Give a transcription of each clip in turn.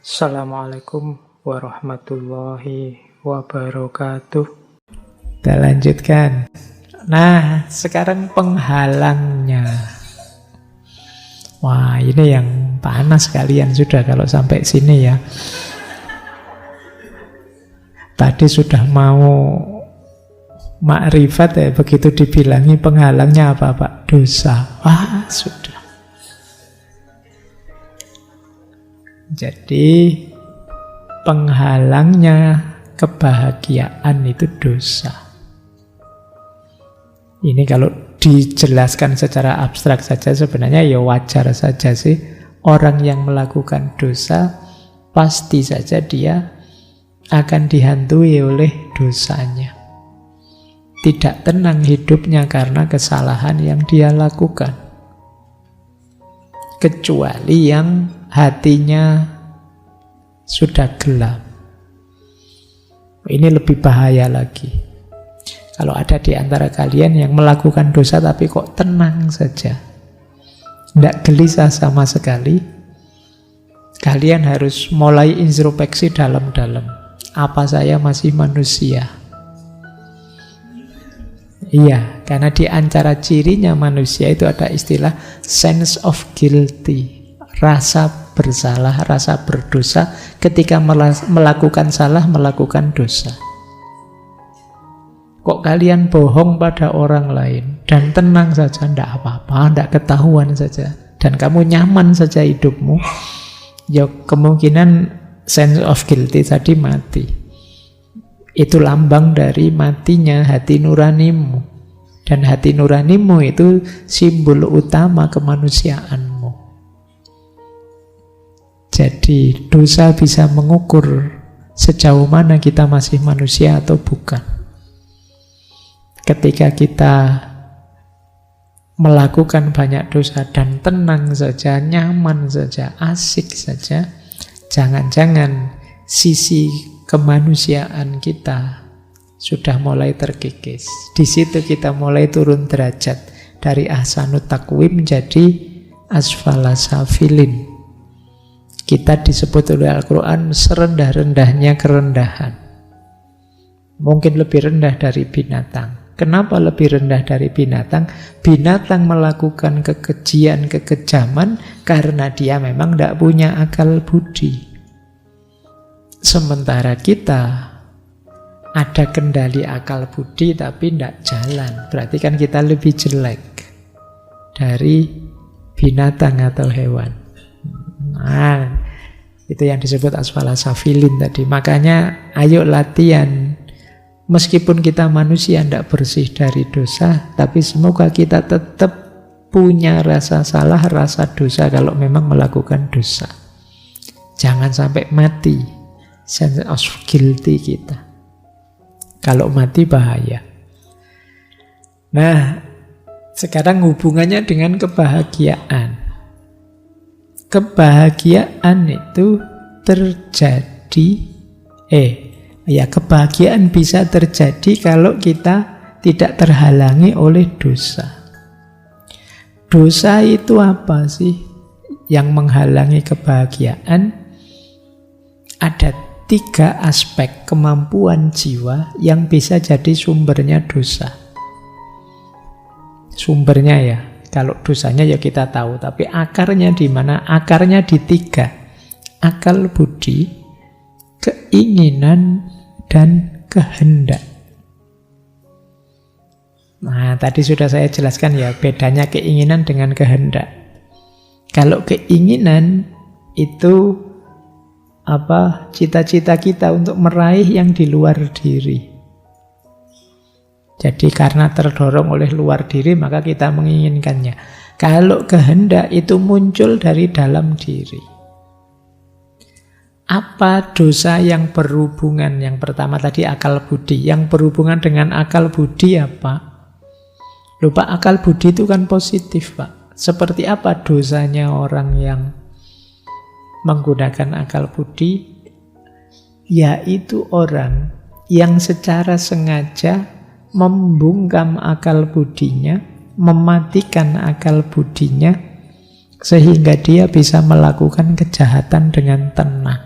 Assalamualaikum warahmatullahi wabarakatuh. Kita lanjutkan. Nah, sekarang penghalangnya. Wah, ini yang panas kalian sudah kalau sampai sini ya. Tadi sudah mau makrifat ya, begitu dibilangi penghalangnya apa Pak? Dosa. Wah, sudah. Jadi penghalangnya kebahagiaan itu dosa. Ini kalau dijelaskan secara abstrak saja sebenarnya ya wajar saja sih. Orang yang melakukan dosa pasti saja dia akan dihantui oleh dosanya. Tidak tenang hidupnya karena kesalahan yang dia lakukan. Kecuali yang hatinya sudah gelap. Ini lebih bahaya lagi. Kalau ada di antara kalian yang melakukan dosa tapi kok tenang saja, tidak gelisah sama sekali, kalian harus mulai introspeksi dalam-dalam. Apa saya masih manusia? Iya, karena di antara cirinya manusia itu ada istilah sense of guilty. Rasa bersalah, rasa berdosa ketika melakukan salah, melakukan dosa. Kok kalian bohong pada orang lain dan tenang saja, tidak apa-apa, tidak ketahuan saja, dan kamu nyaman saja hidupmu, ya kemungkinan sense of guilty tadi mati. Itu lambang dari matinya hati nuranimu. Dan hati nuranimu itu simbol utama kemanusiaanmu. Jadi dosa bisa mengukur sejauh mana kita masih manusia atau bukan. Ketika kita melakukan banyak dosa dan tenang saja, nyaman saja, asik saja, jangan-jangan sisi kemanusiaan kita sudah mulai terkikis. Di situ kita mulai turun derajat dari ahsanut taqwim menjadi asfala safilin. Kita disebut oleh Al-Quran serendah-rendahnya kerendahan. Mungkin lebih rendah dari binatang. Kenapa lebih rendah dari binatang? Binatang melakukan kekejian, kekejaman karena dia memang tidak punya akal budi. Sementara kita ada kendali akal budi tapi tidak jalan. Berarti kan kita lebih jelek dari binatang atau hewan. Nah, itu yang disebut asfala safilin tadi. Makanya ayo latihan. Meskipun kita manusia tidak bersih dari dosa, tapi semoga kita tetap punya rasa salah, rasa dosa kalau memang melakukan dosa. Jangan sampai mati sense of guilty kita. Kalau mati bahaya. Nah, sekarang hubungannya dengan kebahagiaan. Kebahagiaan itu terjadi, kebahagiaan bisa terjadi kalau kita tidak terhalangi oleh dosa. Dosa itu apa sih yang menghalangi kebahagiaan? Ada 3 aspek kemampuan jiwa yang bisa jadi sumbernya dosa. Sumbernya ya, kalau dosanya ya kita tahu, tapi akarnya di mana? Akarnya di 3. Akal budi, keinginan, dan kehendak. Nah, tadi sudah saya jelaskan ya, bedanya keinginan dengan kehendak. Kalau keinginan itu cita-cita kita untuk meraih yang di luar diri. Jadi karena terdorong oleh luar diri maka kita menginginkannya. Kalau kehendak itu muncul dari dalam diri. Apa dosa yang berhubungan? Yang pertama tadi akal budi. Yang berhubungan dengan akal budi apa? Lupa akal budi itu kan positif, Pak. Seperti apa dosanya orang yang menggunakan akal budi? Yaitu orang yang secara sengaja membungkam akal budinya, mematikan akal budinya, sehingga dia bisa melakukan kejahatan dengan tenang.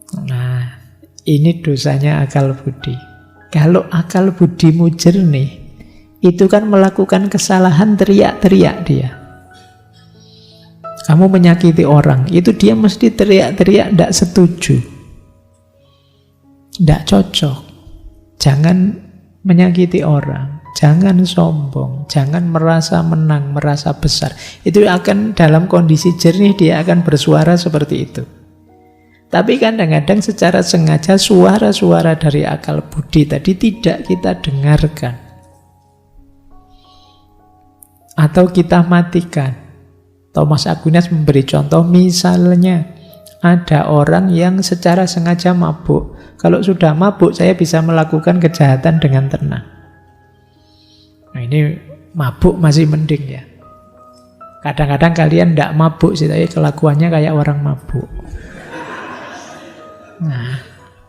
Nah, ini dosanya akal budi. Kalau akal budimu jernih, itu kan melakukan kesalahan teriak-teriak dia. Kamu menyakiti orang, itu dia mesti teriak-teriak, tidak setuju, tidak cocok. Jangan menyakiti orang, jangan sombong, jangan merasa menang, merasa besar. Itu akan dalam kondisi jernih dia akan bersuara seperti itu. Tapi kadang-kadang secara sengaja suara-suara dari akal budi tadi tidak kita dengarkan. Atau kita matikan. Thomas Aquinas memberi contoh, misalnya ada orang yang secara sengaja mabuk. Kalau sudah mabuk, saya bisa melakukan kejahatan dengan tenang. Nah, ini mabuk masih mending ya. Kadang-kadang kalian tidak mabuk sih, tapi kelakuannya kayak orang mabuk. Nah,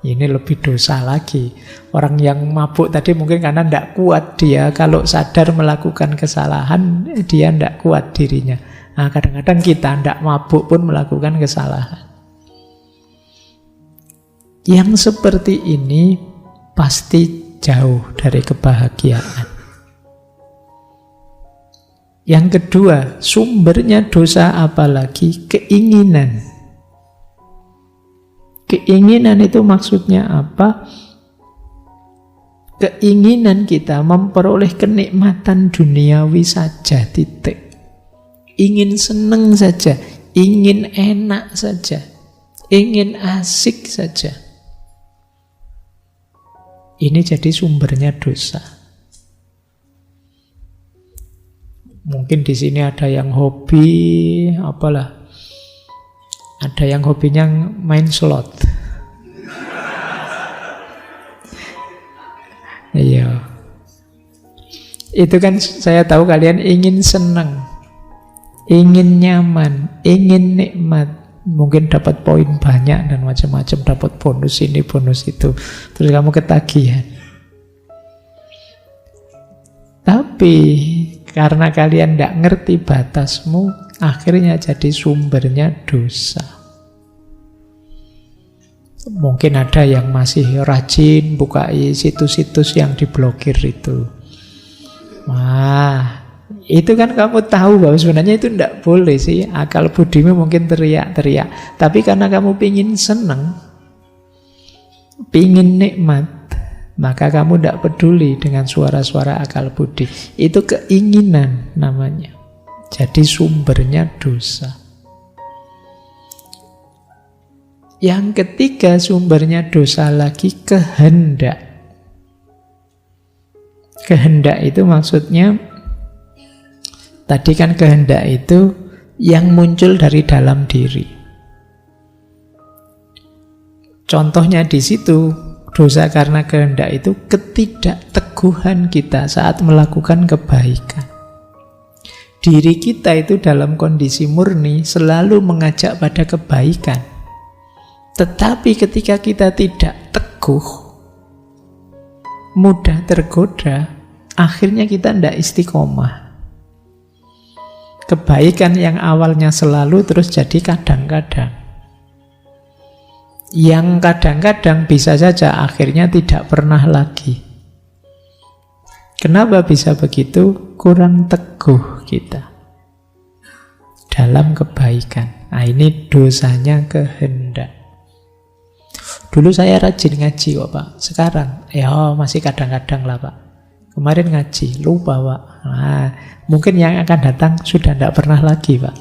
ini lebih dosa lagi. Orang yang mabuk tadi mungkin karena tidak kuat dia, kalau sadar melakukan kesalahan, dia tidak kuat dirinya. Nah, kadang-kadang kita tidak mabuk pun melakukan kesalahan. Yang seperti ini pasti jauh dari kebahagiaan. Yang kedua, sumbernya dosa apalagi? Keinginan. Keinginan itu maksudnya apa? Keinginan kita memperoleh kenikmatan duniawi saja, titik. Ingin seneng saja, ingin enak saja, ingin asik saja. Ini jadi sumbernya dosa. Mungkin di sini ada yang hobi, apalah. Ada yang hobinya main slot. Iya. Itu kan saya tahu kalian ingin senang, ingin nyaman, ingin nikmat, mungkin dapat poin banyak dan macam-macam, dapat bonus ini, bonus itu, terus kamu ketagihan. Tapi karena kalian tidak ngerti batasmu, akhirnya jadi sumbernya dosa. Mungkin ada yang masih rajin buka situs-situs yang diblokir itu. Wah, itu kan kamu tahu bahwa sebenarnya itu tidak boleh sih. Akal budimu mungkin teriak-teriak. Tapi karena kamu pingin senang, pingin nikmat, maka kamu tidak peduli dengan suara-suara akal budi. Itu keinginan namanya. Jadi sumbernya dosa. Yang ketiga sumbernya dosa lagi, kehendak. Kehendak itu maksudnya, tadi kan kehendak itu yang muncul dari dalam diri. Contohnya di situ, dosa karena kehendak itu ketidakteguhan kita saat melakukan kebaikan. Diri kita itu dalam kondisi murni selalu mengajak pada kebaikan. Tetapi ketika kita tidak teguh, mudah tergoda, akhirnya kita tidak istiqomah. Kebaikan yang awalnya selalu terus jadi kadang-kadang. Yang kadang-kadang bisa saja akhirnya tidak pernah lagi. Kenapa bisa begitu? Kurang teguh kita dalam kebaikan. Nah, ini dosanya kehendak. Dulu saya rajin ngaji kok Pak. Sekarang ya masih kadang-kadang lah Pak. Kemarin ngaji, lupa Pak. Nah, mungkin yang akan datang sudah tidak pernah lagi Pak.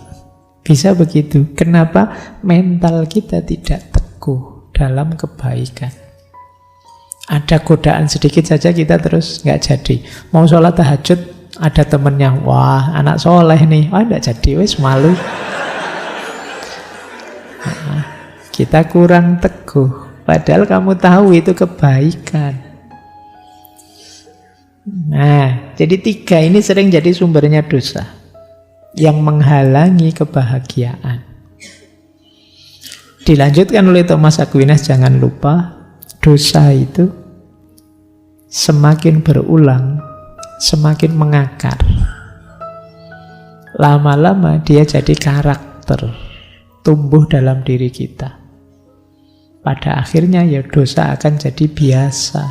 Bisa begitu. Kenapa? Mental kita tidak teguh dalam kebaikan. Ada godaan sedikit saja kita terus nggak jadi. Mau sholat tahajud, ada temennya, wah anak soleh nih, wah nggak jadi, wes malu. Nah, kita kurang teguh. Padahal kamu tahu itu kebaikan. Nah, jadi tiga ini sering jadi sumbernya dosa yang menghalangi kebahagiaan. Dilanjutkan oleh Thomas Aquinas, jangan lupa, dosa itu semakin berulang, semakin mengakar. Lama-lama dia jadi karakter, tumbuh dalam diri kita. pada akhirnya ya dosa akan jadi biasa.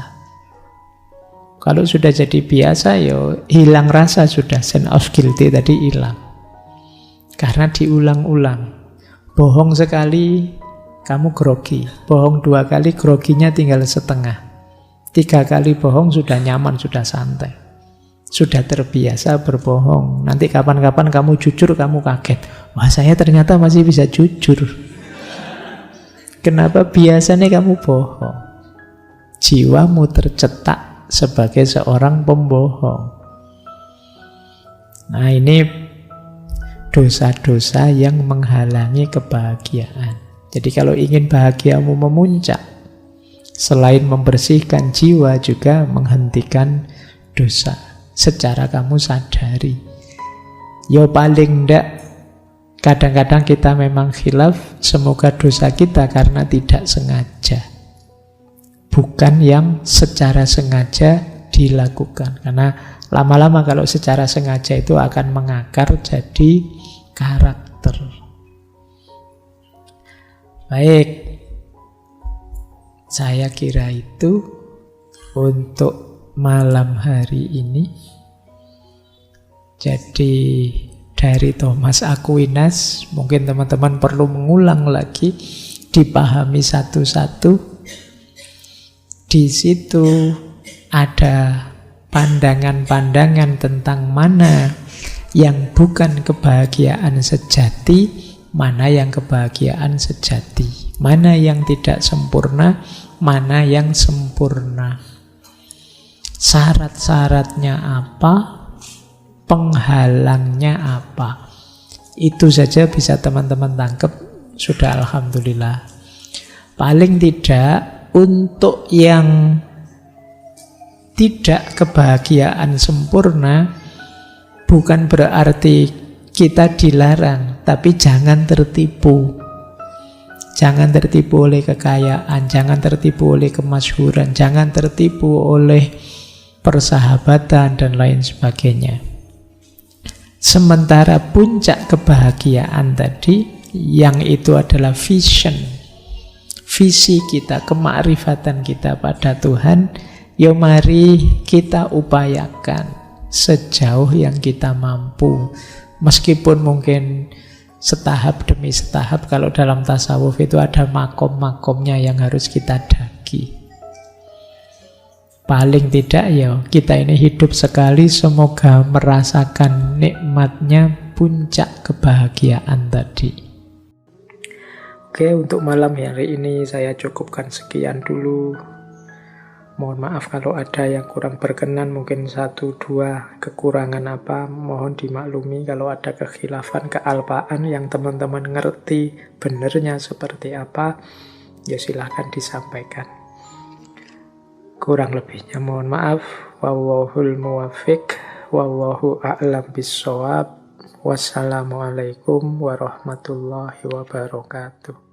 Kalau sudah jadi biasa ya hilang rasa sudah, sense of guilty tadi hilang. Karena diulang-ulang. Bohong sekali, kamu grogi. Bohong 2 kali, groginya tinggal setengah. 3 kali bohong sudah nyaman, sudah santai. Sudah terbiasa berbohong. Nanti kapan-kapan kamu jujur, kamu kaget. Wah, saya ternyata masih bisa jujur. Kenapa biasanya kamu bohong? Jiwamu tercetak sebagai seorang pembohong. Nah, ini dosa-dosa yang menghalangi kebahagiaan. Jadi kalau ingin bahagiamu memuncak, selain membersihkan jiwa juga menghentikan dosa secara kamu sadari. Yo paling ndak kadang-kadang kita memang khilaf, semoga dosa kita karena tidak sengaja, bukan yang secara sengaja dilakukan. Karena lama-lama kalau secara sengaja itu akan mengakar jadi karakter. Baik, saya kira itu untuk malam hari ini. Jadi dari Thomas Aquinas, mungkin teman-teman perlu mengulang lagi, dipahami satu-satu. Di situ ada pandangan-pandangan tentang mana yang bukan kebahagiaan sejati, mana yang kebahagiaan sejati, mana yang tidak sempurna, mana yang sempurna. Syarat-syaratnya apa? Penghalangnya apa? Itu saja bisa teman-teman tangkap, sudah alhamdulillah. Paling tidak untuk yang tidak kebahagiaan sempurna bukan berarti kita dilarang, tapi jangan tertipu. Jangan tertipu oleh kekayaan, jangan tertipu oleh kemasyhuran, jangan tertipu oleh persahabatan dan lain sebagainya. Sementara puncak kebahagiaan tadi, yang itu adalah vision, visi kita, kemakrifatan kita pada Tuhan, ya mari kita upayakan sejauh yang kita mampu. Meskipun mungkin setahap demi setahap, kalau dalam tasawuf itu ada makom-makomnya yang harus kita daki. Paling tidak ya kita ini hidup sekali, semoga merasakan nikmatnya puncak kebahagiaan tadi. Oke, untuk malam hari ini saya cukupkan sekian dulu. Mohon maaf kalau ada yang kurang berkenan, mungkin 1-2 kekurangan apa, mohon dimaklumi. Kalau ada kekhilafan, kealpaan yang teman-teman ngerti benernya seperti apa, ya silahkan disampaikan. Kurang lebihnya mohon maaf. Wallahul muwaffiq, wallahu a'lam bissawab. Wassalamualaikum warahmatullahi wabarakatuh.